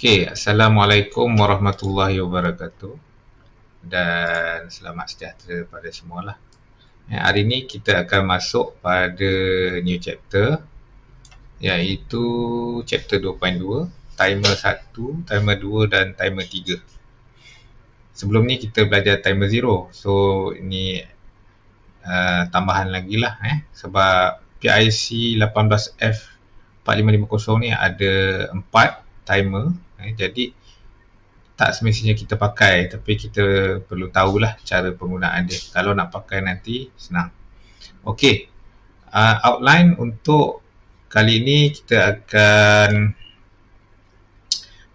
Okey, Assalamualaikum warahmatullahi wabarakatuh dan selamat sejahtera pada semualah. Hari ini kita akan masuk pada new chapter iaitu chapter 2.2, timer 1, timer 2 dan timer 3. Sebelum ni kita belajar timer 0. So ini tambahan lagi lah sebab PIC 18F4550 ni ada 4 timer. Jadi tak semestinya kita pakai, tapi kita perlu tahulah cara penggunaan dia. Kalau nak pakai nanti senang. Okey, outline untuk kali ini kita akan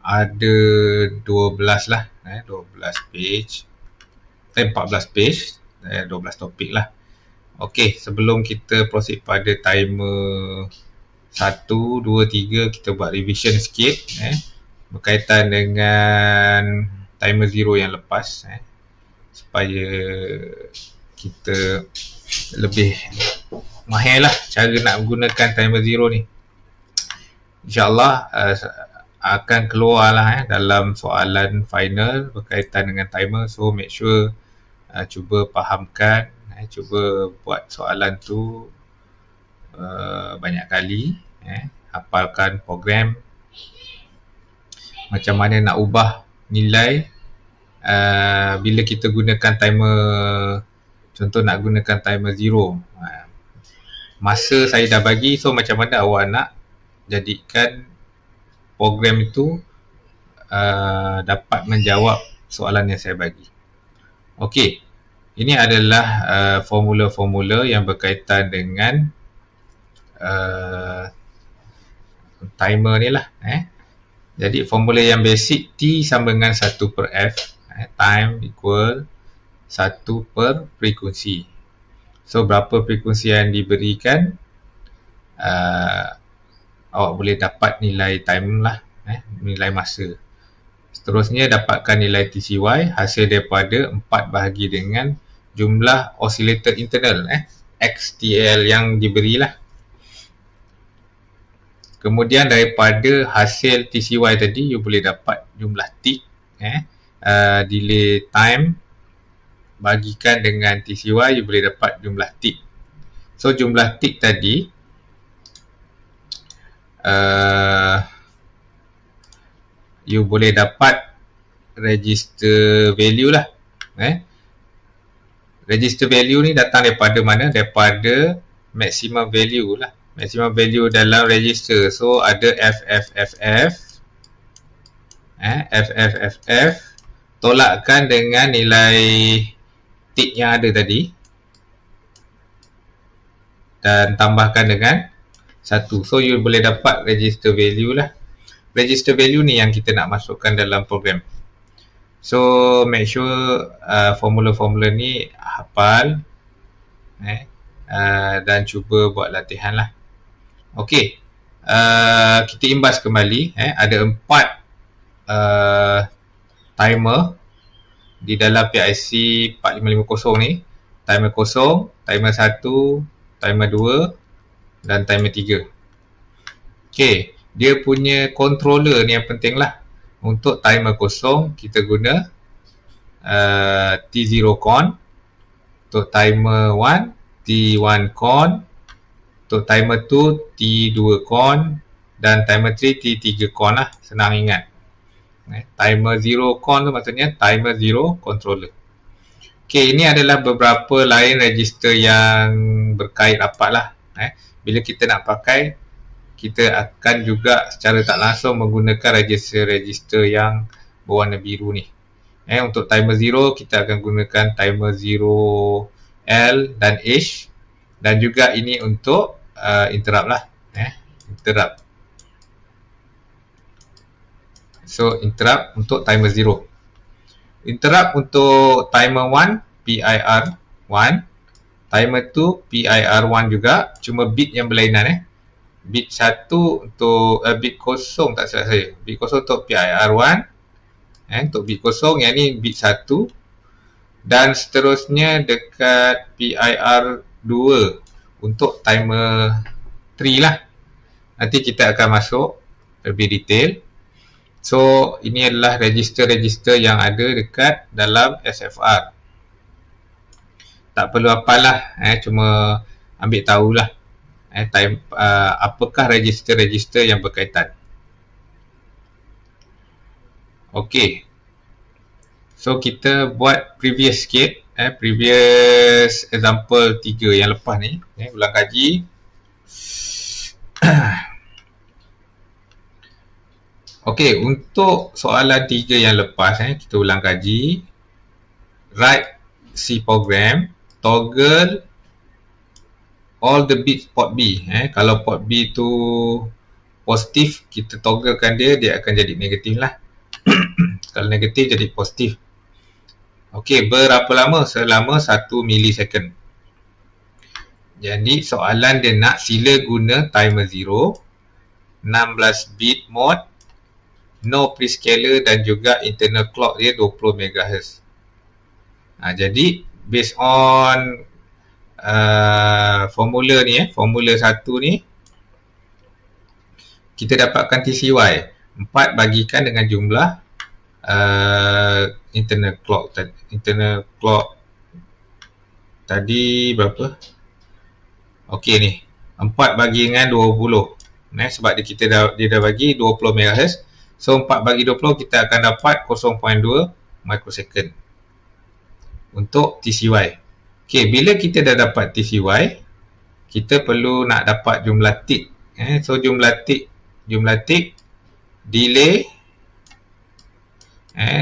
ada 12 lah, 12 page, 14 page, 12 topik lah. Okey, sebelum kita proceed pada timer 1, 2, 3, kita buat revision sikit berkaitan dengan timer 0 yang lepas supaya kita lebih mahir lah cara nak gunakan timer 0 ni. InsyaAllah akan keluar lah dalam soalan final berkaitan dengan timer. So make sure cuba fahamkan, cuba buat soalan tu banyak kali, hafalkan program, macam mana nak ubah nilai bila kita gunakan timer. Contoh nak gunakan timer 0, masa saya dah bagi, so macam mana awak nak jadikan program itu dapat menjawab soalan yang saya bagi. Okey, ini adalah formula-formula yang berkaitan dengan timer ni lah. Jadi formula yang basic, T sama dengan 1 per F, time equal 1 per frekuensi. So berapa frekuensi yang diberikan, awak boleh dapat nilai time lah, nilai masa. Seterusnya dapatkan nilai TCY hasil daripada 4 bahagi dengan jumlah oscillator internal, XTL yang diberilah. Kemudian daripada hasil TCY tadi, you boleh dapat jumlah tick, delay time, bagikan dengan TCY, you boleh dapat jumlah tick. So jumlah tick tadi you boleh dapat register value lah. Register value ni datang daripada mana? Daripada maximum value lah. Maximum value dalam register. So ada FFFF, FFFF tolakkan dengan nilai tick yang ada tadi dan tambahkan dengan 1. So you boleh dapat register value lah. Register value ni yang kita nak masukkan dalam program. So make sure formula-formula ni hafal, dan cuba buat latihan lah. Okey, kita imbas kembali. Ada 4 timer di dalam PIC 4550 ni. Timer 0, timer 1, timer 2 dan timer 3. Okey, dia punya controller ni yang penting lah. Untuk timer 0 kita guna T0 con. Untuk timer 1 T1 con. Untuk timer 2 T2 con. Dan timer 3 T3 con lah. Senang ingat. Timer 0 con tu maksudnya timer 0 controller. Okey, ini adalah beberapa lain register yang berkait rapat lah. Bila kita nak pakai, kita akan juga secara tak langsung menggunakan register-register yang berwarna biru ni. Untuk timer 0, kita akan gunakan timer 0L dan H. Dan juga ini untuk interrupt lah. Interrupt. So interrupt untuk timer 0. Interrupt untuk timer 1 PIR 1, timer 2 PIR 1 juga, cuma bit yang berlainan. Bit 1 untuk bit 0 tak salah saya. Bit 0 untuk PIR 1, untuk bit 0, yang ni bit 1. Dan seterusnya dekat PIR 2 untuk timer 3 lah. Nanti kita akan masuk lebih detail. So ini adalah register-register yang ada dekat dalam SFR. Tak perlu hafal lah, cuma ambil tahulah apakah register-register yang berkaitan. Okey. So kita buat previous sikit, previous example 3 yang lepas ni, ulang kaji. Okey, untuk soalan 3 yang lepas, kita ulang kaji. Write C program, toggle all the bits port B. Kalau port B tu positif, kita togglekan dia akan jadi negatif lah. Kalau negatif jadi positif. Okey, berapa lama? Selama 1 milisecond. Jadi soalan dia nak sila guna timer 0, 16 bit mode, no prescaler dan juga internal clock dia 20 MHz. Jadi based on formula ni, formula 1 ni, kita dapatkan TCY 4 bagikan dengan jumlah internal clock tadi berapa? Okey ni, 4 bagi dengan 20. Sebab dia dah bagi 20 MHz. So 4 bagi 20 kita akan dapat 0.2 microsecond untuk TCY. Okey, bila kita dah dapat TCY, kita perlu nak dapat jumlah tick. So jumlah tick delay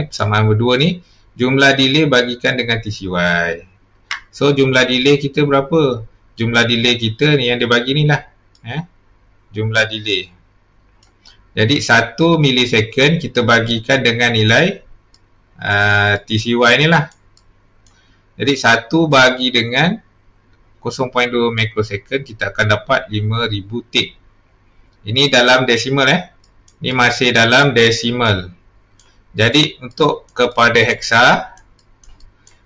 persamaan berdua ni, jumlah delay bagikan dengan TCY. So jumlah delay kita berapa? Jumlah delay kita ni yang dia bagi ni lah, jumlah delay. Jadi 1 milisecond kita bagikan dengan nilai TCY ni lah. Jadi 1 bagi dengan 0.2 microsecond, kita akan dapat 5000 tick. Ini dalam decimal, Ini masih dalam decimal. Jadi untuk kepada hexa,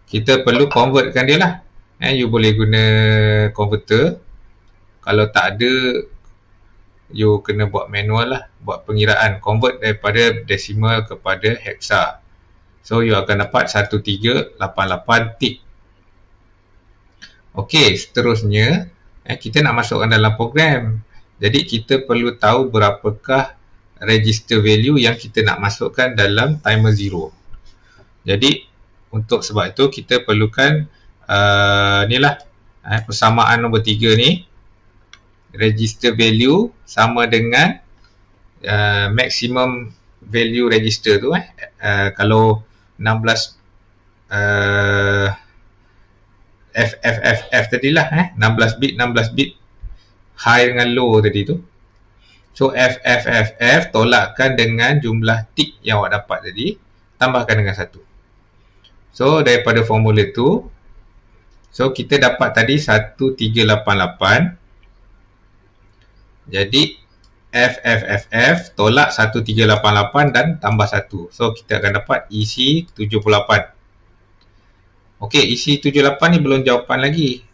kita perlu convertkan dia lah. You boleh guna converter. Kalau tak ada, you kena buat manual lah, buat pengiraan, convert daripada decimal kepada hexa. So you akan dapat 1388 tick. Okey, seterusnya kita nak masukkan dalam program. Jadi kita perlu tahu berapakah register value yang kita nak masukkan dalam timer 0. Jadi untuk sebab itu kita perlukan inilah persamaan nombor 3 ni. Register value sama dengan maximum value register tu. Kalau 16 F tadilah, 16 bit high dengan low tadi tu. So F tolakkan dengan jumlah tick yang awak dapat tadi, tambahkan dengan 1. So daripada formula tu, so kita dapat tadi 1388. Jadi F tolak 1388 dan tambah 1. So kita akan dapat isi 78. Okey, isi 78 ni belum jawapan lagi.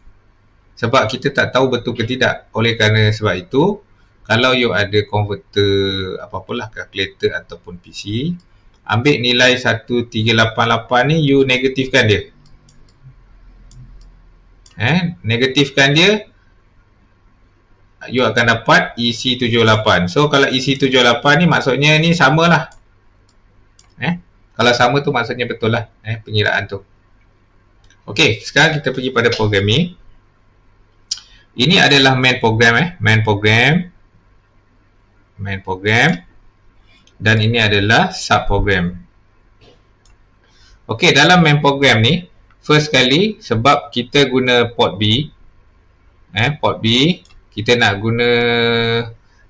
Sebab kita tak tahu betul ke tidak. Oleh kerana sebab itu, kalau you ada converter apa-apalah, calculator ataupun PC, ambil nilai 1388 ni, you negatifkan dia. Negatifkan dia, you akan dapat isi 78. So kalau isi 78 ni maksudnya ni samalah. Kalau sama tu maksudnya betul lah pengiraan tu. Okey, sekarang kita pergi pada programming. Ini adalah main program, main program, dan ini adalah sub program. Okey, dalam main program ni, first kali sebab kita guna port B, kita nak guna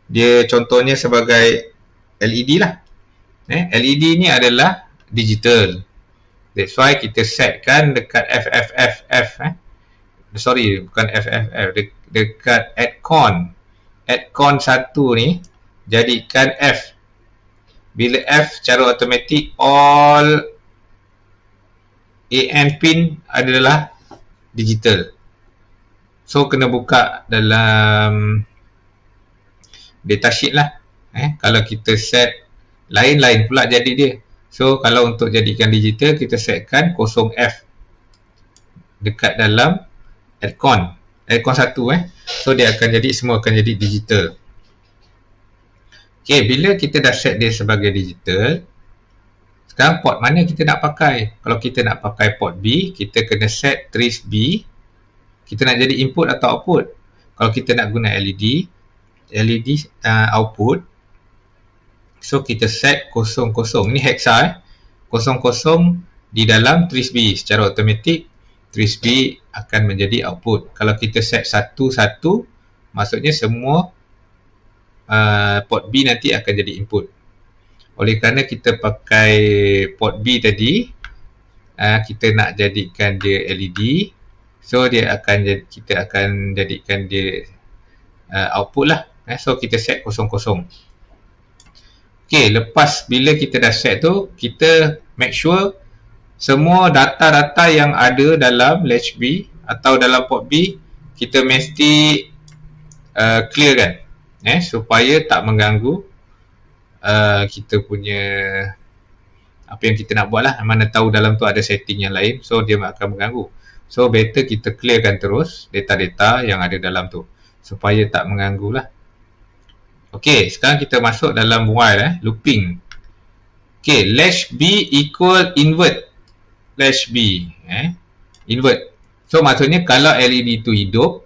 dia contohnya sebagai LED lah. LED ni adalah digital. That's why kita setkan dekat sorry, bukan dekat add-con 1 ni, jadikan F. Bila F secara automatik all AN pin adalah digital. So kena buka dalam datasheet lah. Kalau kita set lain-lain pula jadi dia. So kalau untuk jadikan digital, kita setkan 0F dekat dalam aircon 1 so dia akan jadi, semua akan jadi digital. Okay, bila kita dah set dia sebagai digital, sekarang port mana kita nak pakai. Kalau kita nak pakai port B, kita kena set trace B. Kita nak jadi input atau output. Kalau kita nak guna LED output, so kita set 00. Ini hexa 00 di dalam trace B. Secara automatik trace B akan menjadi output. Kalau kita set 11, maksudnya semua port B nanti akan jadi input. Oleh kerana kita pakai port B tadi, kita nak jadikan dia LED, so kita akan jadikan dia output lah. So kita set 00. Okay, lepas bila kita dah set tu, kita make sure semua data-data yang ada dalam latch B atau dalam port B, kita mesti clear kan, supaya tak mengganggu kita punya apa yang kita nak buat lah. Mana tahu dalam tu ada setting yang lain, so dia akan mengganggu. So better kita clearkan terus data-data yang ada dalam tu supaya tak mengganggu lah. Okay, sekarang kita masuk dalam while looping. Okay, latch B equal invert latch B, invert. So maksudnya kalau LED tu hidup,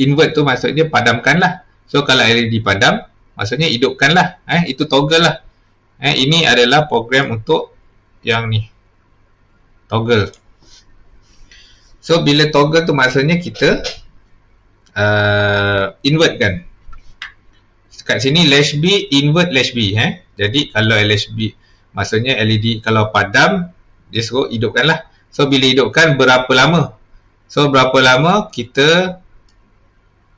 invert tu maksudnya padamkan lah. So kalau LED padam, maksudnya hidupkan lah, itu toggle lah. Ini adalah program untuk yang ni, toggle. So bila toggle tu maksudnya kita invert kan. Kat sini latch B invert latch B. Jadi kalau latch B maksudnya LED kalau padam, dia suruh hidupkan lah. So bila hidupkan berapa lama? So berapa lama kita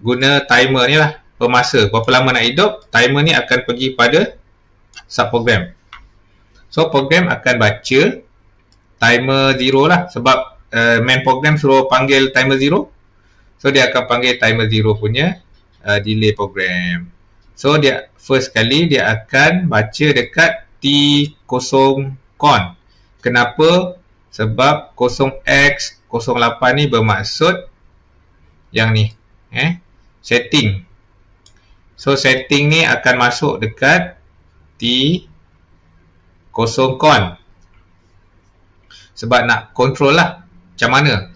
guna timer ni lah, pemasa. Berapa lama nak hidup, timer ni akan pergi pada subprogram. So program akan baca timer 0 lah, sebab main program suruh panggil timer 0. So dia akan panggil timer 0 punya delay program. So dia first kali dia akan baca dekat T0 con. Kenapa? Sebab 0x08 ni bermaksud yang ni, setting. So setting ni akan masuk dekat T0 con. Sebab nak control lah macam mana.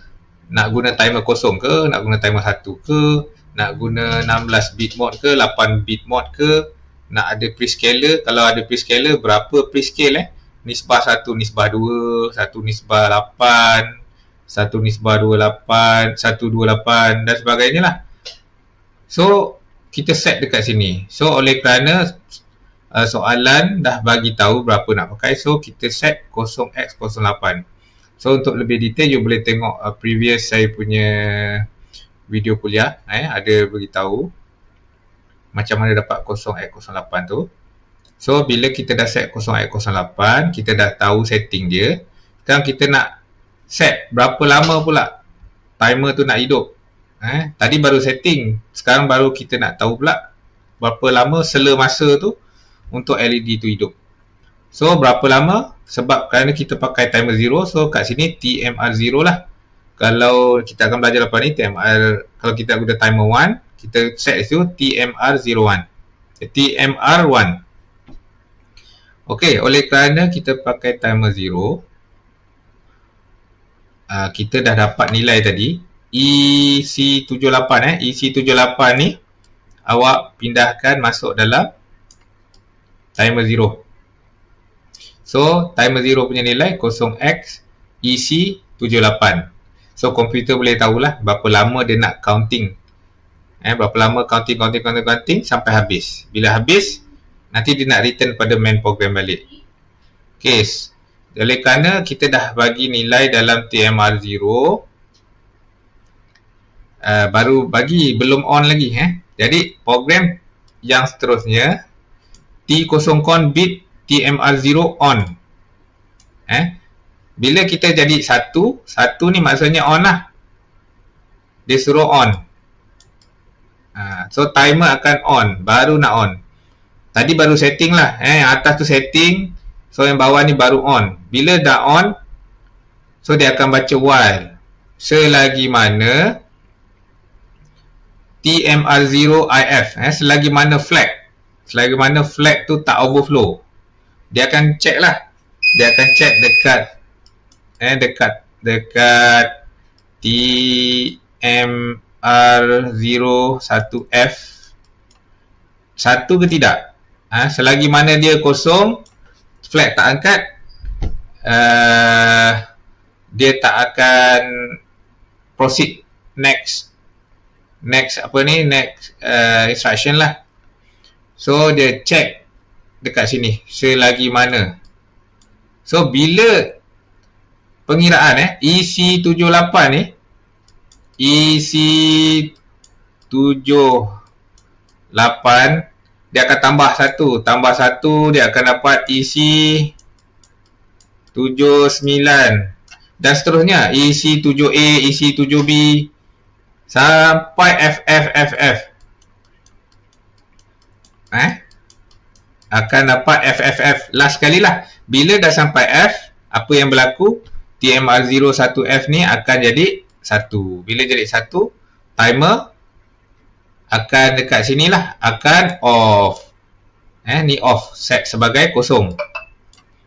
Nak guna timer 0 ke, nak guna timer 1 ke, nak guna 16 bit mode ke, 8 bit mode ke, nak ada prescaler. Kalau ada prescaler, berapa prescale nisbah 1, nisbah 2, 1 nisbah 8, 1 nisbah 28, 128 dan sebagainya lah. So kita set dekat sini. So oleh kerana soalan dah bagi tahu berapa nak pakai, so kita set 0x08. So untuk lebih detail, you boleh tengok previous saya punya video kuliah, ada beritahu macam mana dapat 0x08 tu. So bila kita dah set 0x08, kita dah tahu setting dia. Sekarang kita nak set berapa lama pula timer tu nak hidup. Tadi baru setting, sekarang baru kita nak tahu pula berapa lama sela masa tu untuk LED tu hidup. So berapa lama? Sebab kerana kita pakai timer 0, so kat sini TMR0 lah. Kalau kita akan belajar lepas ni, kalau kita guna timer 1, kita set itu TMR01. TMR1. Okey, oleh kerana kita pakai timer 0, kita dah dapat nilai tadi EC78. EC78 ni awak pindahkan masuk dalam timer 0. So timer 0 punya nilai 0x EC78. So komputer boleh tahulah berapa lama dia nak counting. Berapa lama counting sampai habis. Bila habis, nanti dia nak return pada main program balik. Okay, oleh kerana kita dah bagi nilai dalam TMR0, baru bagi, belum on lagi. Jadi program yang seterusnya, T0 con bit TMR0 on. Bila kita jadi 1 ni maksudnya on lah. Dia suruh on. So timer akan on, baru nak on. Tadi baru setting lah. Yang atas tu setting. So yang bawah ni baru on. Bila dah on, so dia akan baca while. Selagi mana TMR0IF. Selagi mana flag. Selagi mana flag tu tak overflow. Dia akan check lah. Dia akan check dekat TMR01F 1 ke tidak. Selagi mana dia kosong, flag tak angkat, dia tak akan proceed next instruction lah. So dia check dekat sini selagi mana. So bila pengiraan EC78 ni, EC78 dia akan tambah satu dia akan dapat EC79 dan seterusnya, EC7A, EC7B sampai FFFF. Akan dapat FFF last sekali lah. Bila dah sampai F, apa yang berlaku? TMR01F ni akan jadi 1. Bila jadi 1, timer akan dekat sini lah, akan off. Ni off, set sebagai kosong.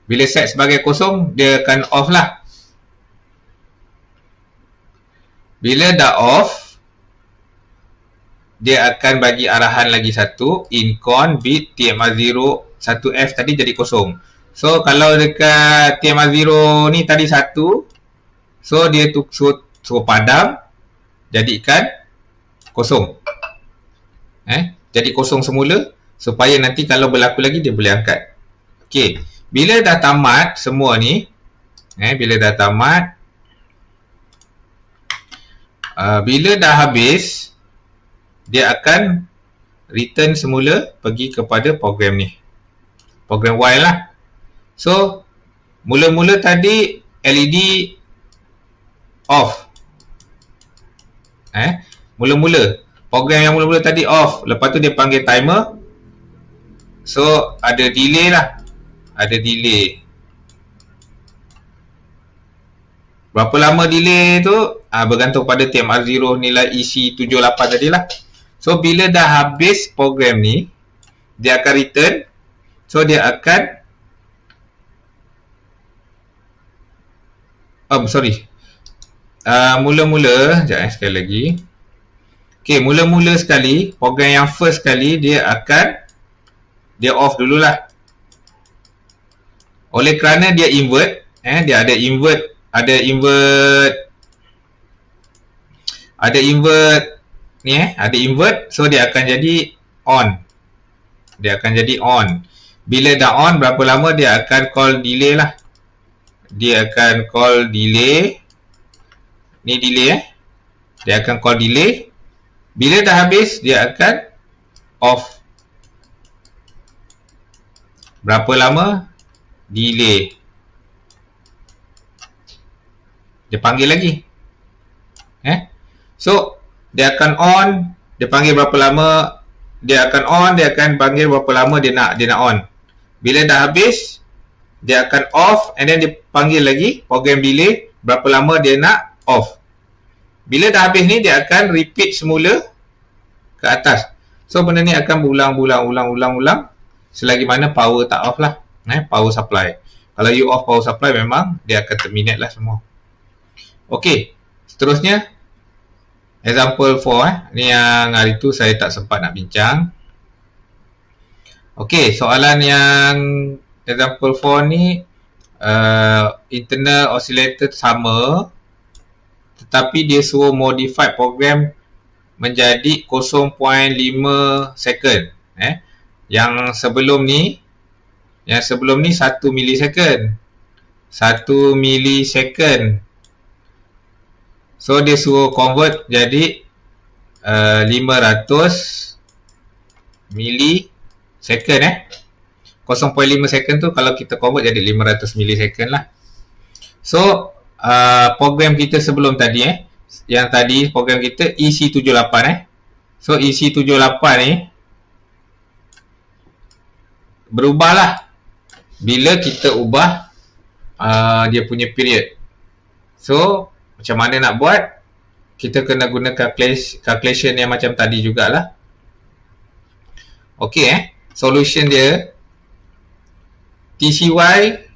Bila set sebagai kosong, dia akan off lah. Bila dah off, dia akan bagi arahan lagi satu, incon bit TMR01F tadi jadi kosong. So kalau dekat TMR0 ni tadi 1, so dia tu suruh padam, jadikan kosong. Jadi kosong semula supaya nanti kalau berlaku lagi dia boleh angkat. Okey, bila dah tamat semua ni, bila dah tamat, bila dah habis, dia akan return semula pergi kepada program ni, program while lah. So mula-mula tadi LED off, mula-mula program yang mula-mula tadi off, lepas tu dia panggil timer. So ada delay lah, ada delay. Berapa lama delay tu bergantung pada TMR0 nilai EC78 tadi lah. So bila dah habis program ni, dia akan return. So dia akan mula-mula, sekejap sekali lagi. Okey, mula-mula sekali, program yang first sekali dia off dululah. Oleh kerana dia invert, dia ada invert ni, ada invert, so dia akan jadi on. Dia akan jadi on. Bila dah on, berapa lama dia akan call delay lah. Dia akan call delay. Ni delay dia akan call delay. Bila dah habis, dia akan off. Berapa lama? Delay. Dia panggil lagi. So, dia akan on. Dia panggil berapa lama. Dia akan on. Dia akan panggil berapa lama dia nak on. Bila dah habis, dia akan off. And then dia panggil lagi program delay. Berapa lama dia nak off. Bila dah habis ni, dia akan repeat semula ke atas. So benda ni akan berulang selagi mana power tak off lah. Power supply. Kalau you off power supply, memang dia akan terminate lah semua. Okey, seterusnya example 4 ni yang hari tu saya tak sempat nak bincang. Okey, soalan yang example 4 ni internal oscillator sama, tetapi dia suruh modify program menjadi 0.5 second. Yang sebelum ni 1 millisecond. 1 millisecond. So dia suruh convert jadi 500 millisecond. 0.5 second tu kalau kita convert jadi 500 millisecond lah. So program kita sebelum tadi yang tadi program kita EC78 So EC78 ni berubahlah bila kita ubah dia punya period. So macam mana nak buat? Kita kena guna calculation yang macam tadi jugalah. Okey solution dia TCY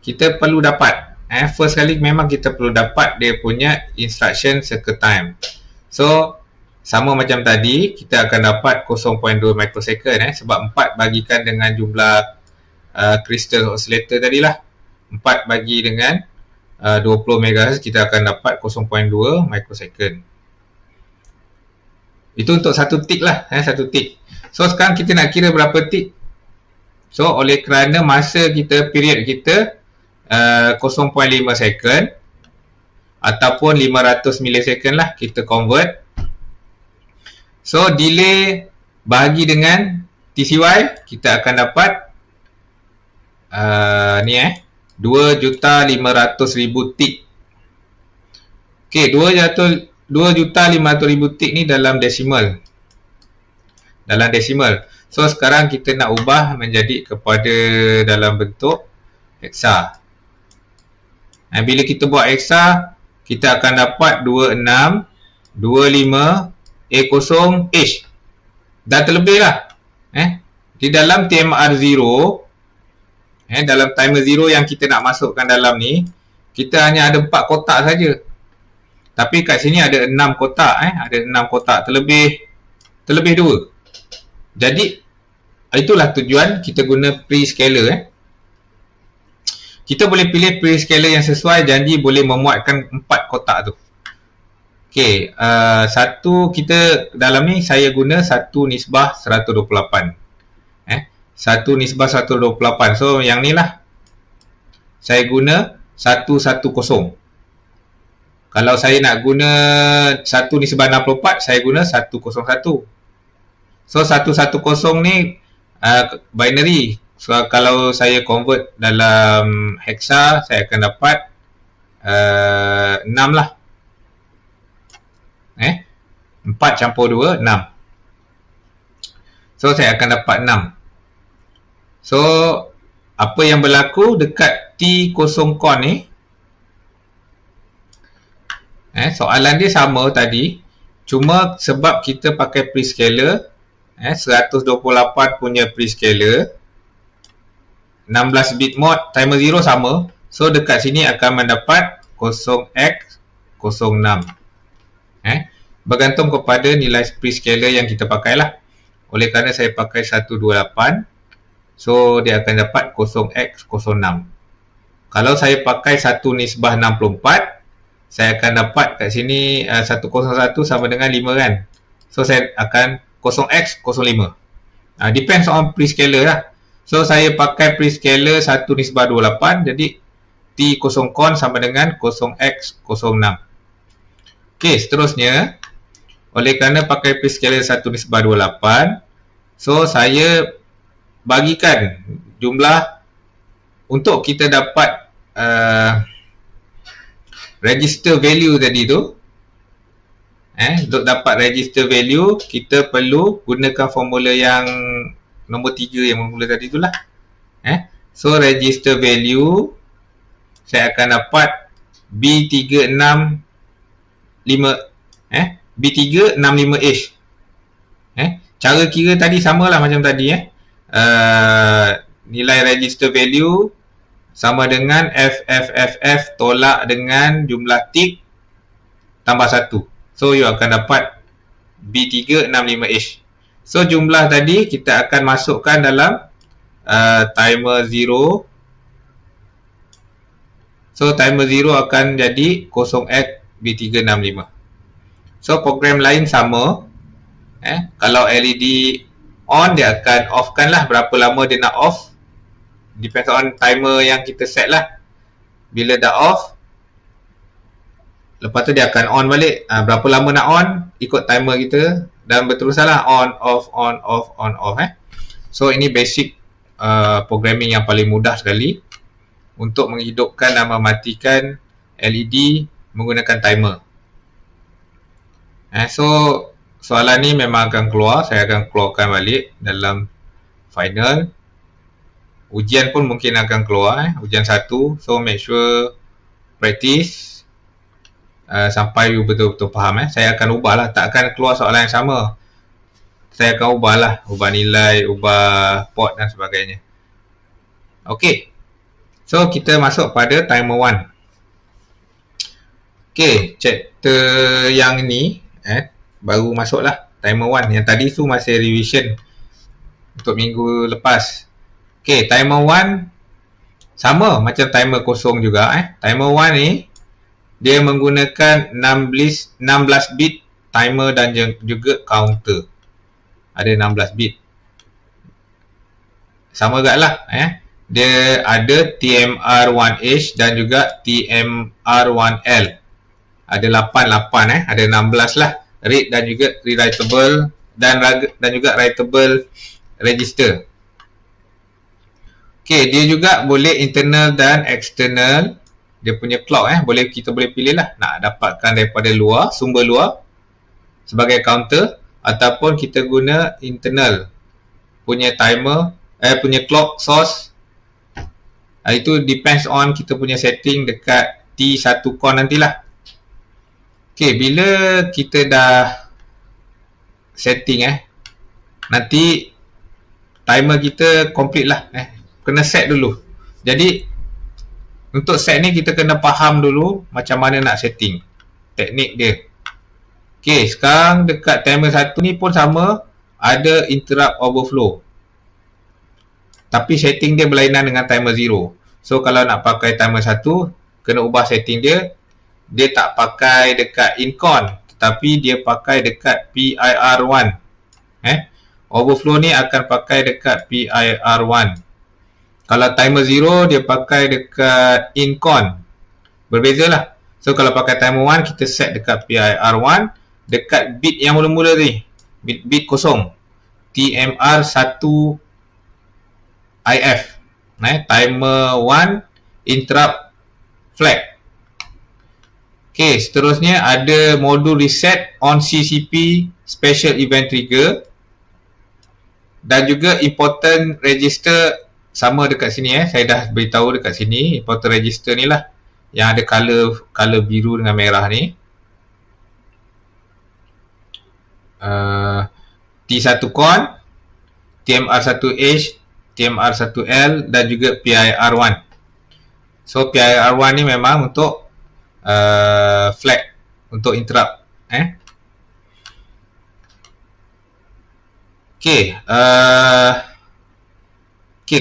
kita perlu dapat. First kali memang kita perlu dapat dia punya instruction circle time. So sama macam tadi, kita akan dapat 0.2 microsecond sebab 4 bagikan dengan jumlah crystal oscillator tadilah. 4 bagi dengan 20 MHz, kita akan dapat 0.2 microsecond. Itu untuk satu tick lah, satu tick. So sekarang kita nak kira berapa tick. So oleh kerana masa kita, period kita 0.5 second ataupun 500 millisecond lah kita convert. So delay bahagi dengan TCY, kita akan dapat 2,500,000 tick. Okey, 2,500,000 tick ni dalam decimal. So sekarang kita nak ubah menjadi kepada dalam bentuk hexa. Bila kita buat hexa, kita akan dapat 2625A0H. Dah terlebih lah. Di dalam TMR0, dalam timer 0 yang kita nak masukkan dalam ni, kita hanya ada 4 kotak saja. Tapi kat sini ada 6 kotak. Ada 6 kotak. Terlebih 2. Jadi, itulah tujuan kita guna prescaler. Kita boleh pilih prescaler yang sesuai, janji boleh memuatkan 4 kotak tu. Okey, satu kita dalam ni saya guna 1:128. 1:128. So yang ni lah saya guna 110. Kalau saya nak guna 1:64, saya guna 101. So 110 ni binary. So kalau saya convert dalam hexa, saya akan dapat 6 lah. 4 campur 2, 6. So saya akan dapat 6. So apa yang berlaku dekat T0 con ni, soalan dia sama tadi, cuma sebab kita pakai prescaler, 128 punya prescaler, 16 bit mode, timer 0 sama. So dekat sini akan mendapat 0x06. Bergantung kepada nilai prescaler yang kita pakai lah. Oleh kerana saya pakai 128, so dia akan dapat 0x06. Kalau saya pakai 1:64, saya akan dapat kat sini 101 sama dengan 5 kan. So saya akan 0x05. Depends on prescaler lah. So saya pakai prescaler 1:28, jadi T0 con sama dengan 0x06. Okey, seterusnya oleh kerana pakai prescaler 1:28, so saya bagikan jumlah untuk kita dapat register value tadi tu. Untuk dapat register value, kita perlu gunakan formula yang nombor 3 yang mula tadi tu lah. So register value saya akan dapat B365 B365H. Cara kira tadi samalah macam tadi. Nilai register value sama dengan FFFF tolak dengan jumlah tick tambah 1. So you akan dapat B365H. So jumlah tadi kita akan masukkan dalam timer 0. So timer 0 akan jadi 0x B365. So program lain sama. Kalau LED on, dia akan off kan lah. Berapa lama dia nak off, depends on timer yang kita set lah. Bila dah off, lepas tu dia akan on balik. Berapa lama nak on, ikut timer kita, dan berterusan lah on off on off on off. So ini basic programming yang paling mudah sekali untuk menghidupkan dan mematikan LED menggunakan timer. So soalan ni memang akan keluar, saya akan keluarkan balik dalam final. Ujian pun mungkin akan keluar, ujian 1. So make sure practice sampai you betul-betul faham. Saya akan ubah lah, tak akan keluar soalan yang sama. Saya akan ubah lah, ubah nilai, ubah port dan sebagainya. Okey, so kita masuk pada timer 1. Okey, chapter yang ni baru masuk lah, timer 1. Yang tadi tu masih revision untuk minggu lepas. Okey, timer 1 sama macam timer kosong juga. Timer 1 ni dia menggunakan 16 bit timer dan juga counter. Ada 16 bit. Sama juga lah. Dia ada TMR1H dan juga TMR1L. Ada 8, ada 16 lah. Read dan juga rewritable dan juga writable register. Okey, dia juga boleh internal dan external. Dia punya clock kita boleh pilih lah nak dapatkan daripada luar, sumber luar sebagai counter, ataupun kita guna internal punya timer, punya clock source. Itu depends on kita punya setting dekat T1 con nantilah. Okey, bila kita dah setting nanti timer kita complete lah. Kena set dulu. Jadi untuk set ni kita kena faham dulu macam mana nak setting, teknik dia. Okey, sekarang dekat timer 1 ni pun sama, ada interrupt overflow. Tapi setting dia berlainan dengan timer 0. So kalau nak pakai timer 1, kena ubah setting dia. Dia tak pakai dekat incon, tetapi dia pakai dekat PIR1. Overflow ni akan pakai dekat PIR1. Kalau timer 0, dia pakai dekat incon. Berbezalah. So kalau pakai timer 1, kita set dekat PIR1, dekat bit yang mula-mula ni, bit kosong, TMR1IF. Timer 1 interrupt flag. Okey, seterusnya ada modul reset on CCP special event trigger, dan juga important register sama dekat sini. Saya dah beritahu dekat sini, important register ni lah yang ada color biru dengan merah ni. T1 con, TMR1H, TMR1L dan juga PIR1. So PIR1 ni memang untuk flag, untuk interrupt. Okey,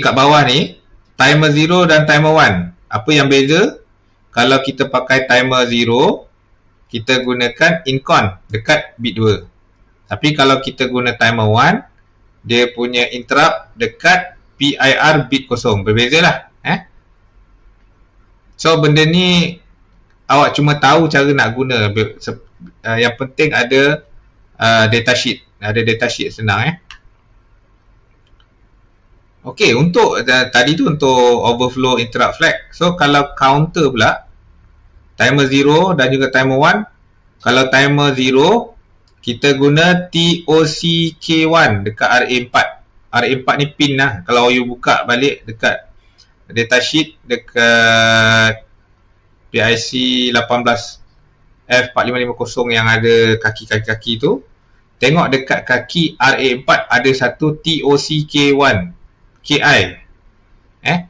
kat bawah ni timer 0 dan timer 1. Apa yang beza? Kalau kita pakai timer 0, kita gunakan incon dekat bit 2. Tapi kalau kita guna timer 1, dia punya interrupt dekat PIR bit kosong. Berbezalah. So benda ni awak cuma tahu cara nak guna. Yang penting ada datasheet. Ada datasheet senang. Okey, untuk tadi tu untuk overflow interrupt flag. So kalau counter pula, timer 0 dan juga timer 1. Kalau timer 0, kita guna TOCK1 dekat RA4. RA4 ni pin lah. Kalau you buka balik dekat datasheet dekat PIC 18F4550 yang ada kaki-kaki tu, tengok dekat kaki RA4 ada satu TOCK1 KI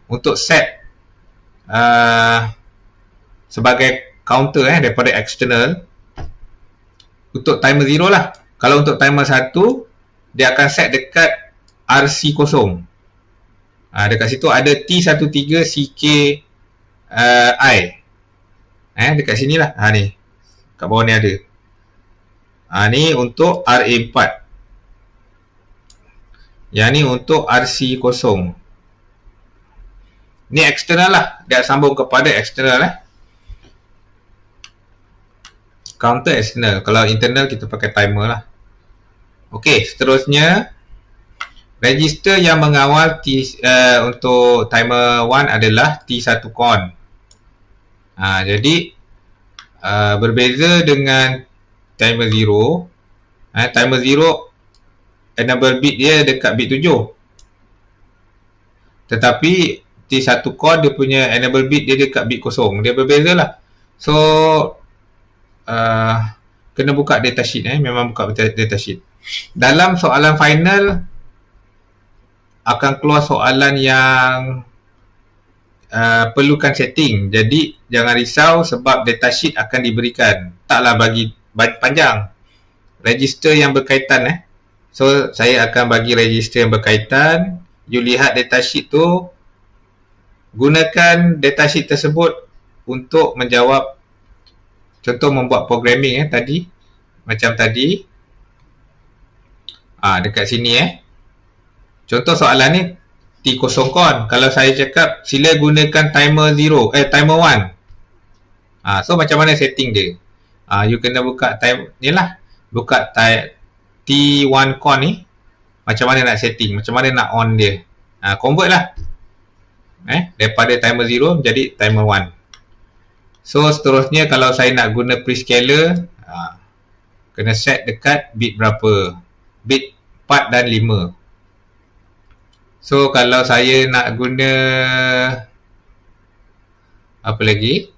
untuk set sebagai counter daripada external untuk timer 0 lah. Kalau untuk timer 1, dia akan set dekat RC0. Dekat situ ada T13CKI. Dekat sini lah. Ni. Kat bawah ni ada. Ni untuk RA4. Yang ni untuk RC0. Ni eksternal lah. Dia sambung kepada eksternal counter external. Kalau internal kita pakai timer lah. Okey, seterusnya register yang mengawal untuk timer 1 adalah T1 con. Jadi berbeza dengan timer 0. Timer 0 enable bit dia dekat bit 7. Tetapi T1 core dia punya enable bit dia dekat bit kosong. Dia berbeza lah. So kena buka datasheet, memang buka datasheet. Dalam soalan final akan keluar soalan yang perlukan setting. Jadi jangan risau sebab datasheet akan diberikan. Taklah bagi panjang. Register yang berkaitan. So saya akan bagi register yang berkaitan. You lihat datasheet tu, gunakan datasheet tersebut untuk menjawab, contoh membuat programming tadi, macam tadi. Dekat sini contoh soalan ni T0 con. Kalau saya cakap sila gunakan timer 1. So macam mana setting dia? You kena buka time ni lah. Buka T1 con ni. Macam mana nak setting, macam mana nak on dia. Convert lah. Daripada timer 0 menjadi timer 1. So seterusnya kalau saya nak guna prescaler, kena set dekat bit berapa? Bit 4 dan 5. So kalau saya nak guna apa lagi?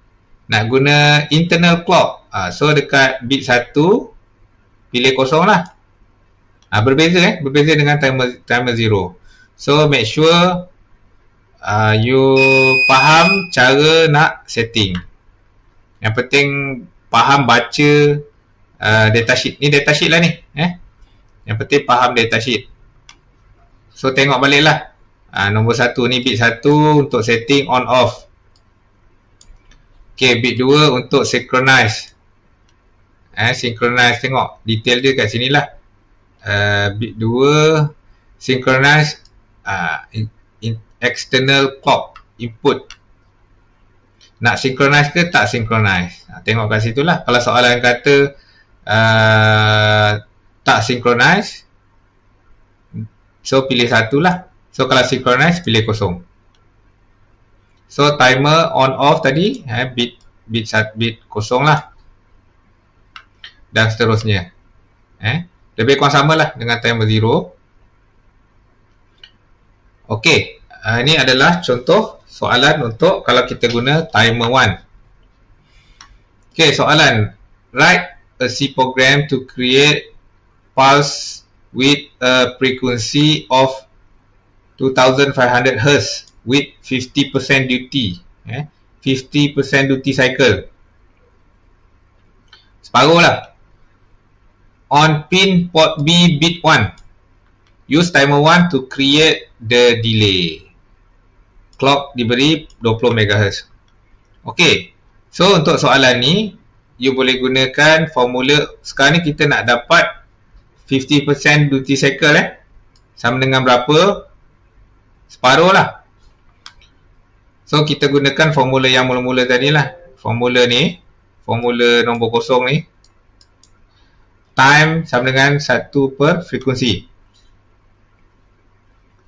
Nak guna internal clock. So dekat bit 1 pilih kosong lah. Berbeza berbeza dengan timer 0. So make sure you faham cara nak setting. Yang penting faham baca datasheet. Ni datasheet lah ni. Yang penting faham datasheet. So tengok balik lah. Nombor 1 ni bit 1 untuk setting on off. Okay, bit 2 untuk synchronize. Synchronize, tengok detail dia kat sini lah. Bit 2 synchronize external clock input. Nak synchronize ke tak synchronize? Tengok kat situ lah. Kalau soalan kata tak synchronize, so pilih 1 lah. So kalau synchronize, pilih kosong. So timer on off tadi bit kosong lah. Dan seterusnya. Lebih kurang sama lah dengan timer 0. Okey, ini adalah contoh soalan untuk kalau kita guna timer 1. Okey, soalan. Write a C program to create pulse with a frequency of 2500 Hz with 50% duty. 50% duty cycle. Separuh lah. On pin port B bit 1. Use timer 1 to create the delay. Clock diberi 20 MHz. Okey. So untuk soalan ni, you boleh gunakan formula. Sekarang ni kita nak dapat 50% duty cycle sama dengan berapa? Separuh lah. So kita gunakan formula yang mula-mula tadi lah. Formula ni, formula nombor kosong ni, time sama dengan 1 per frekuensi.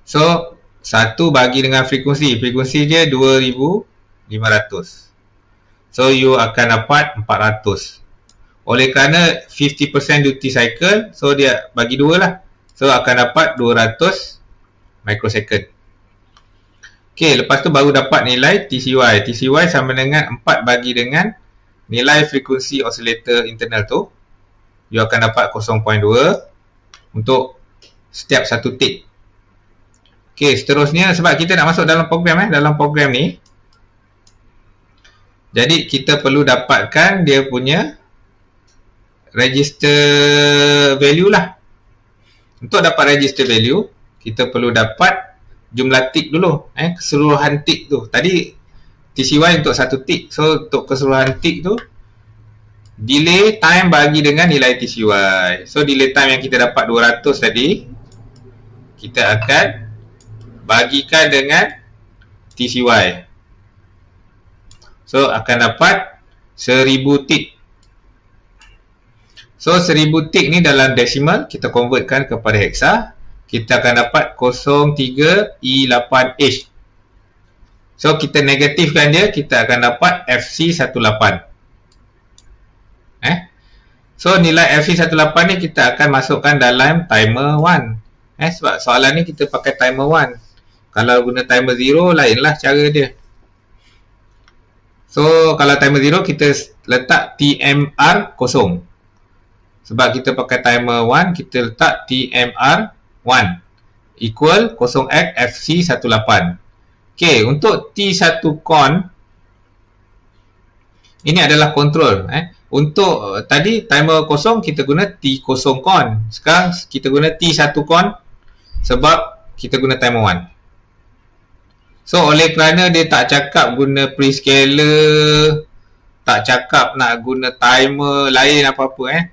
So 1 bagi dengan frekuensi. Frekuensi dia 2500. So you akan dapat 400. Oleh kerana 50% duty cycle, so dia bagi 2 lah. So akan dapat 200 microsecond. Okay, lepas tu baru dapat nilai TCY. TCY sama dengan 4 bagi dengan nilai frekuensi oscillator internal tu. You akan dapat 0.2 untuk setiap satu tick. Okay, seterusnya sebab kita nak masuk dalam program dalam program ni, jadi kita perlu dapatkan dia punya register value lah. Untuk dapat register value, kita perlu dapat jumlah tick dulu, keseluruhan tick tu. Tadi TCY untuk satu tick. So untuk keseluruhan tick tu, delay time bagi dengan nilai TCY. So delay time yang kita dapat 200 tadi, kita akan bagikan dengan TCY. So akan dapat 1000 tick. So 1000 tick ni dalam decimal kita convertkan kepada hexa, kita akan dapat 03E8H. So kita negatifkan dia, kita akan dapat FC18. So nilai FC18 ni kita akan masukkan dalam timer 1. Sebab soalan ni kita pakai timer 1. Kalau guna timer 0, lainlah cara dia. So, kalau timer 0, kita letak TMR kosong. Sebab kita pakai timer 1, kita letak TMR 1 equal 0x FC18. Okay, untuk T1 con, ini adalah kontrol. Untuk tadi timer kosong, kita guna T0 con. Sekarang kita guna T1 con sebab kita guna timer 1. So, oleh kerana dia tak cakap guna prescaler, tak cakap nak guna timer lain apa-apa,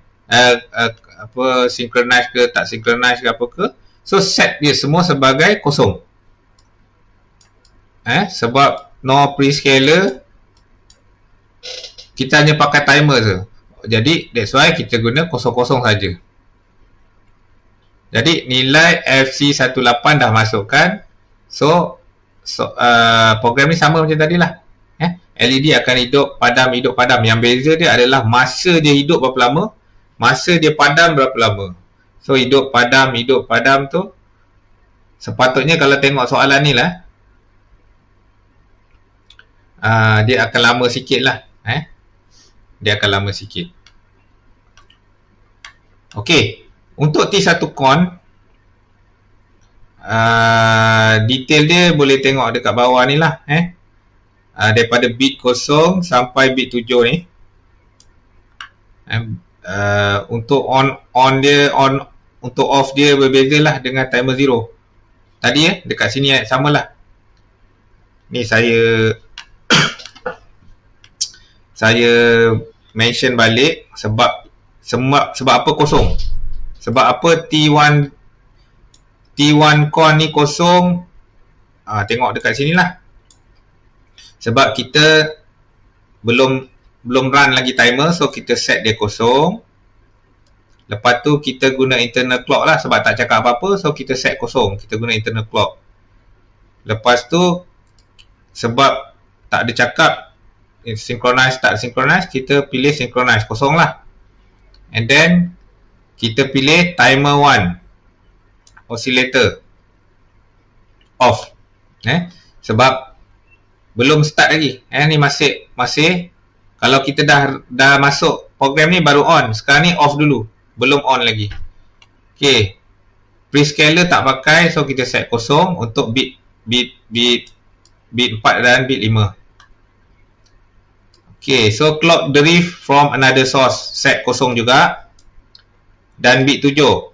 synchronize ke tak synchronize ke apa ke, so set dia semua sebagai kosong. Sebab no prescaler, kita hanya pakai timer je. Jadi that's why kita guna kosong-kosong saja. Jadi nilai FC18 dah masukkan. So program ni sama macam tadi lah. LED akan hidup padam. Yang beza dia adalah masa dia hidup berapa lama, masa dia padam berapa lama. So hidup padam tu sepatutnya kalau tengok soalan ni lah, dia akan lama sikit lah. Dia akan lama sikit. Okey, untuk T1 con, detail dia boleh tengok dekat bawah ni lah. Daripada bit 0 sampai bit 7 ni. Untuk on dia, untuk off dia berbeza lah dengan timer 0. Tadi dekat sini samalah. Ni saya mention balik sebab apa kosong. Sebab apa T1 con ni kosong. Tengok dekat sini lah. Sebab kita belum run lagi timer, so kita set dia kosong. Lepas tu kita guna internal clock lah, sebab tak cakap apa-apa, so kita set kosong, kita guna internal clock. Lepas tu sebab tak ada cakap synchronize tak synchronize, kita pilih synchronize, kosong lah. And then kita pilih timer 1 oscillator off. Sebab belum start lagi. Ni masih kalau kita dah masuk program ni baru on. Sekarang ni off dulu, belum on lagi. Okay, prescaler tak pakai, so kita set kosong untuk bit 4 dan bit 5. Okay, so clock derive from another source, set kosong juga. Dan bit 7,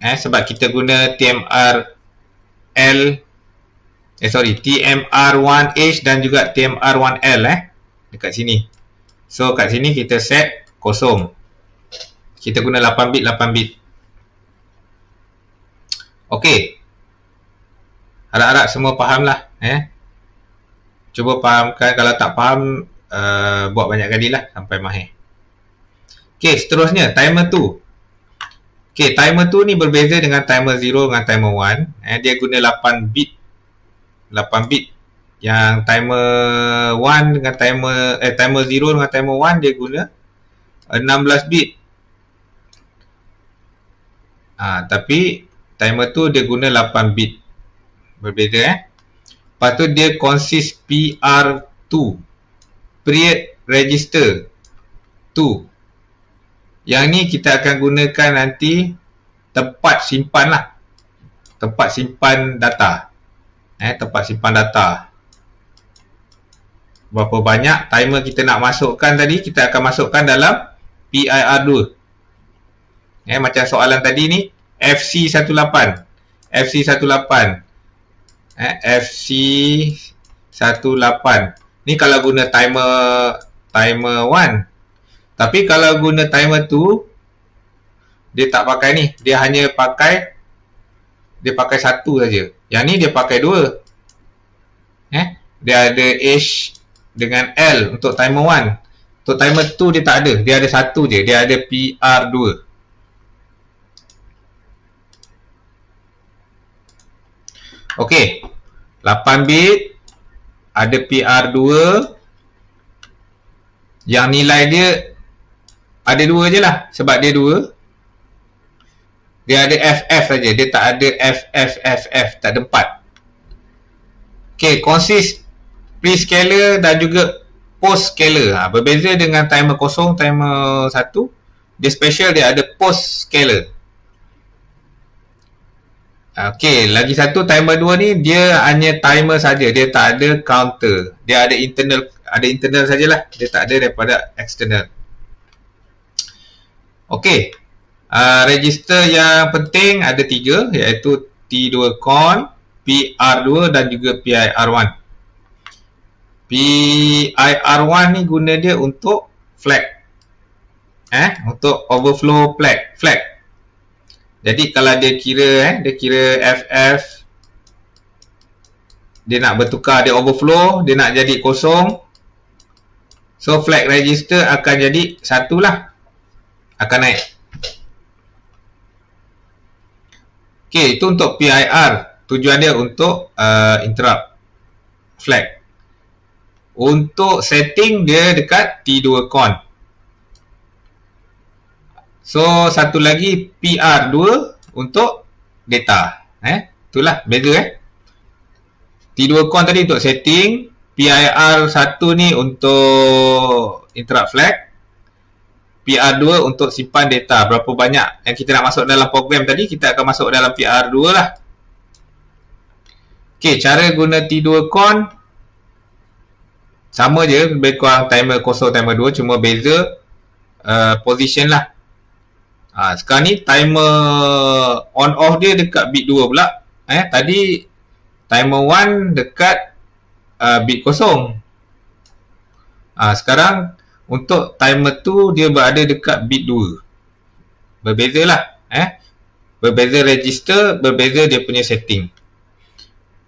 sebab kita guna TMR1H dan juga TMR1L dekat sini. So kat sini kita set kosong. Kita guna 8 bit. Okay, harap-harap semua faham lah. Cuba fahamkan, kalau tak faham buat banyak kali lah sampai mahir. Okay, seterusnya timer 2. Okay, timer 2 ni berbeza dengan timer 0 dengan timer 1. Dia guna 8 bit. Yang timer 1 dengan timer 0 dengan timer 1 dia guna 16 bit. Tapi timer 2 dia guna 8 bit. Berbeza. Lepas tu dia consist PR2, period register 2. Yang ni kita akan gunakan nanti tempat simpan lah. Tempat simpan data. Tempat simpan data. Berapa banyak timer kita nak masukkan tadi, kita akan masukkan dalam PIR2. Macam soalan tadi ni, FC18. FC18 ni kalau guna timer 1. Tapi kalau guna timer 2, dia tak pakai ni, dia hanya pakai satu saja. Yang ni dia pakai 2. Dia ada H dengan L untuk timer 1. Untuk timer 2 dia tak ada, dia ada satu je, dia ada PR2. Okey, 8 bit, ada PR2, yang nilai dia ada 2 je lah, sebab dia 2. Dia ada FF saja, dia tak ada FFFF, tak ada 4. Okay, consist pre-scaler dan juga post-scaler. Berbeza dengan timer kosong, timer 1, dia special, dia ada post-scaler. Okay, lagi satu timer 2 ni dia hanya timer saja, dia tak ada counter. Dia ada internal sajalah, dia tak ada daripada external. Okay, register yang penting ada 3, iaitu T2 con, PR2 dan juga PIR1. PIR1 ni guna dia untuk flag, untuk overflow flag. Jadi kalau dia kira FF, dia nak bertukar, dia overflow, dia nak jadi kosong, so flag register akan jadi 1 lah, akan naik. Okay, itu untuk PIR. Tujuan dia untuk interrupt flag. Untuk setting dia dekat T2 con. So satu lagi PR2 untuk data. Itulah beza. T2 con tadi untuk setting, PIR1 ni untuk interrupt flag, PR2 untuk simpan data. Berapa banyak yang kita nak masuk dalam program tadi, kita akan masuk dalam PR2 lah. Okay, cara guna T2 con sama je, lebih kurang timer kosong, timer 2, cuma beza position lah. Sekarang ni timer on off dia dekat bit 2 pula. Tadi timer 1 dekat bit kosong. Sekarang untuk timer 2 dia berada dekat bit 2. Berbeza lah. Berbeza register, berbeza dia punya setting.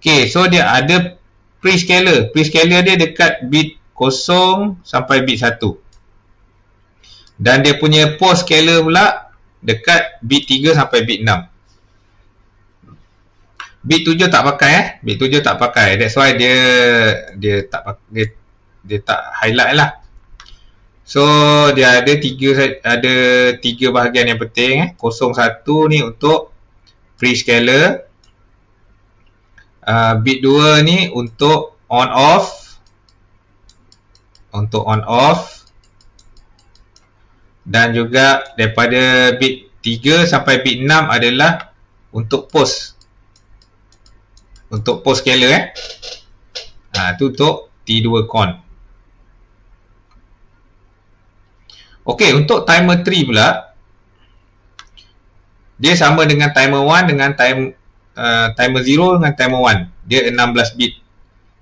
Okay, so dia ada pre-scaler. Pre-scaler dia dekat bit 0 sampai bit 1. Dan dia punya post-scaler pula dekat bit 3 sampai bit 6. Bit 7 tak pakai. Bit 7 tak pakai. That's why dia tak highlight lah. So dia ada 3 bahagian yang penting. 01 ni untuk pre-scaler. Bit 2 ni untuk on off. Dan juga daripada bit 3 sampai bit 6 adalah untuk post. Untuk post scaler. Itu untuk T2 con. Okey, untuk timer 3 pula, dia sama dengan timer 1 dengan timer 0 dengan timer 1. Dia 16 bit.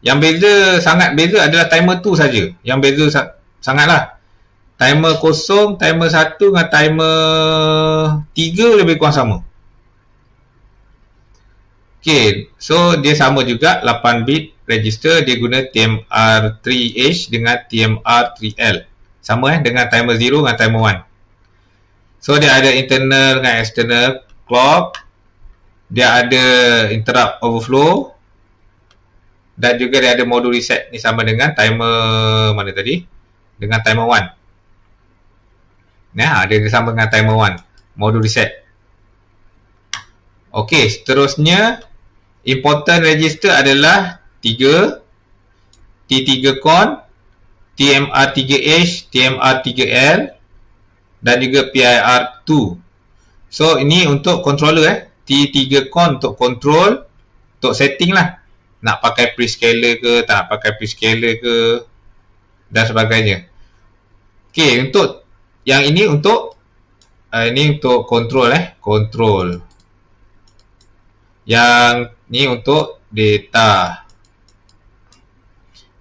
Yang sangat beza adalah timer 2 saja. Yang beza sangatlah. Timer 0, timer 1 dengan timer 3 lebih kurang sama. Okay, so dia sama juga 8 bit register. Dia guna TMR3H dengan TMR3L. Sama dengan timer 0 dengan timer 1. So dia ada internal dengan external clock. Dia ada interrupt overflow. Dan juga dia ada modul reset. Ni sama dengan timer mana tadi? Dengan timer 1. Dia sama dengan timer 1. Modul reset. Okey, seterusnya important register adalah 3, T3 con, TMR3H, TMR3L dan juga PIR2. So ini untuk controller. T3 con untuk control, untuk setting lah. Nak pakai prescaler ke, tak nak pakai prescaler ke dan sebagainya. Okey, untuk yang ini untuk control. Control. Yang ni untuk data.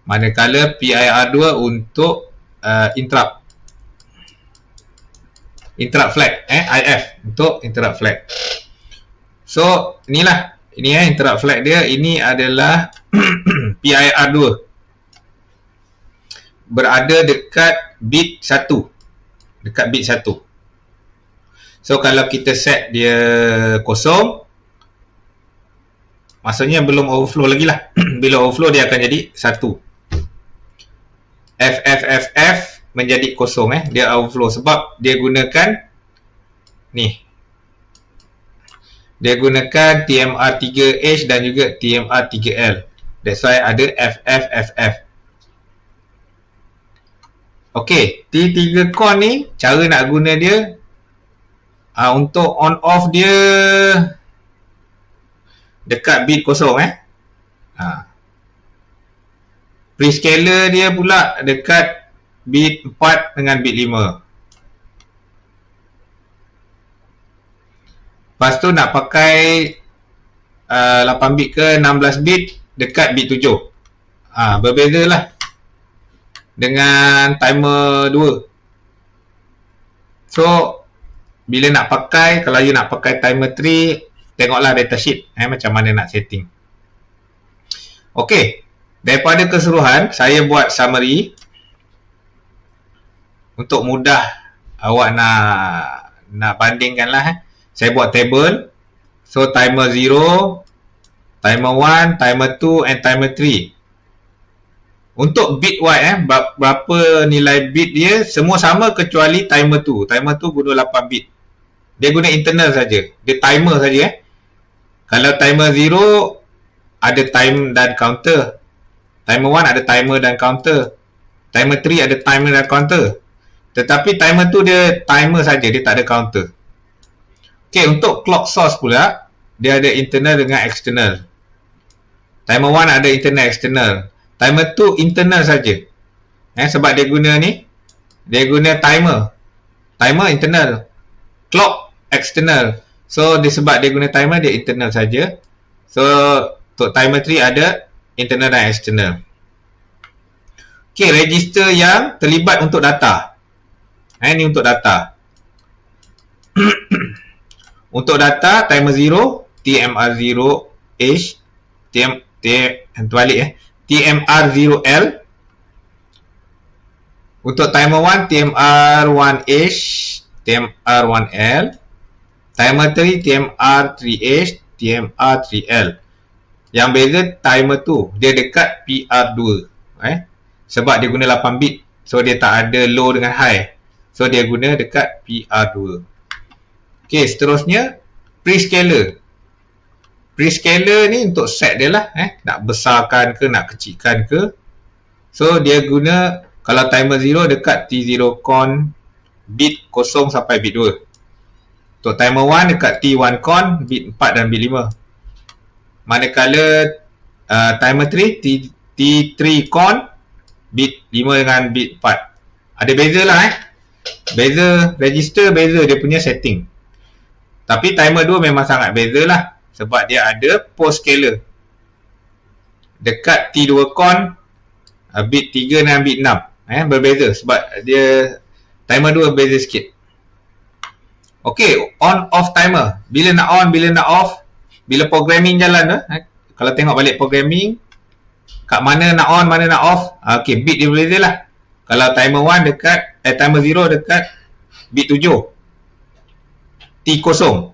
Manakala PIR2 untuk interrupt. Interrupt flag. IF untuk interrupt flag. So, inilah. Ini interrupt flag dia. Ini adalah PIR2. Berada dekat bit 1. Dekat bit 1. So, kalau kita set dia kosong, maksudnya belum overflow lagi lah. Bila overflow dia akan jadi 1. FFFF menjadi kosong. Dia overflow sebab dia gunakan ni. dia gunakan TMR3H dan juga TMR3L. That's why ada FFFF. Okey, T3 con ni cara nak guna dia untuk on off dia dekat bit kosong Prescaler dia pula dekat bit 4 dengan bit 5. Lepas tu nak pakai 8 bit ke 16 bit dekat bit 7. Berbeza lah dengan timer 2. So bila nak pakai, kalau you nak pakai timer 3, tengoklah datasheet macam mana nak setting. Okey, daripada keseluruhan saya buat summary untuk mudah awak nak bandingkan lah. Saya buat table. So timer 0, timer 1, timer 2 and timer 3. Untuk bit wise berapa nilai bit dia, semua sama kecuali timer 2. Timer 2 guna 8 bit. Dia guna internal saja. Dia timer saja Kalau timer 0 ada time dan counter. Timer 1 ada timer dan counter. Timer 3 ada timer dan counter. Tetapi timer 2 dia timer saja, dia tak ada counter. Okey, untuk clock source pula, dia ada internal dengan external. Timer 1 ada internal external. Timer 2 internal saja. Sebab dia guna ni, dia guna timer. Timer internal. Clock external. So sebab dia guna timer, dia internal saja. So untuk timer 3 ada internal dan external. Okey, register yang terlibat untuk data. Ini untuk data. Untuk data timer 0 TMR0H TMR0L. Untuk timer 1 TMR1H TMR1L. Timer 3 TMR3H TMR3L. Yang beza timer 2 dia dekat PR2 sebab dia guna 8 bit. So dia tak ada low dengan high. So dia guna dekat PR2. Okey, seterusnya prescaler. Prescaler ni untuk set dia lah nak besarkan ke nak kecilkan ke. So dia guna, kalau timer 0 dekat T0 con bit 0 sampai bit 2. Untuk timer 1 dekat T1 con bit 4 dan bit 5. Manakala timer 3 T3 con bit 5 dengan bit 4. Ada beza lah beza register, beza dia punya setting. Tapi timer 2 memang sangat beza lah sebab dia ada post scaler. Dekat T2 con bit 3 dan bit 6 berbeza sebab dia timer 2 beza sikit. Okey, on off timer. Bila nak on, bila nak off, bila programming jalan tu, kalau tengok balik programming, kat mana nak on, mana nak off, okey, bit dia berbeza lah. Kalau timer 1 dekat, timer 0 dekat bit 7, T0.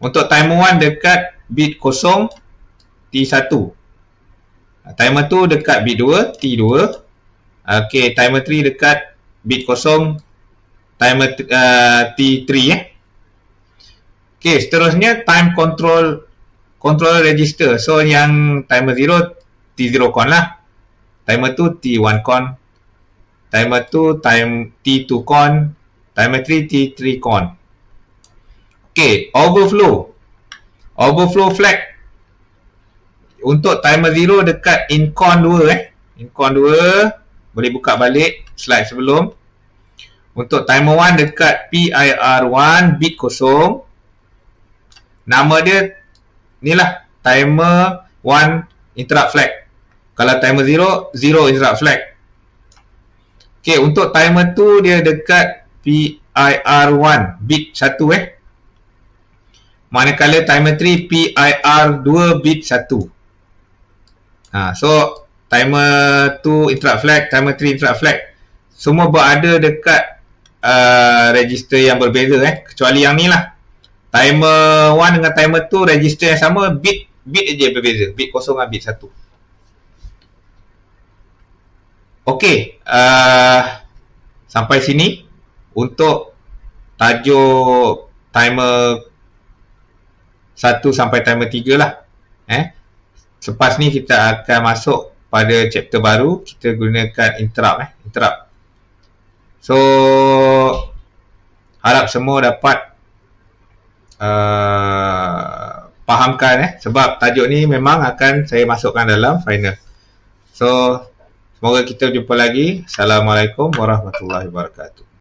Untuk timer 1 dekat bit 0, T1. Timer 2 dekat bit 2, T2. Okey, timer 3 dekat bit 0, timer T3 Okey, seterusnya time control register. So yang timer 0 T0 con lah. Timer 2 T1 con. Timer 2 T2 con. Timer 3 T3 con. Okey, overflow flag. Untuk timer 0 dekat incon 2 incon 2 boleh buka balik slide sebelum. Untuk timer 1 dekat PIR1 bit 0. Nama dia ni lah, timer 1 interrupt flag. Kalau timer 0 interrupt flag. Okey, untuk timer 2 dia dekat PIR1 bit 1 Manakala timer 3 PIR2 bit 1. So timer 2 interrupt flag, timer 3 interrupt flag, semua berada dekat register yang berbeza kecuali yang ni lah. Timer 1 dengan timer 2 register yang sama, bit je berbeza, bit 0 dengan bit 1. Okey, sampai sini untuk tajuk timer 1 sampai timer 3 lah. Selepas ni kita akan masuk pada chapter baru, kita gunakan interrupt. So harap semua dapat fahamkan sebab tajuk ni memang akan saya masukkan dalam final. So semoga kita jumpa lagi. Assalamualaikum warahmatullahi wabarakatuh.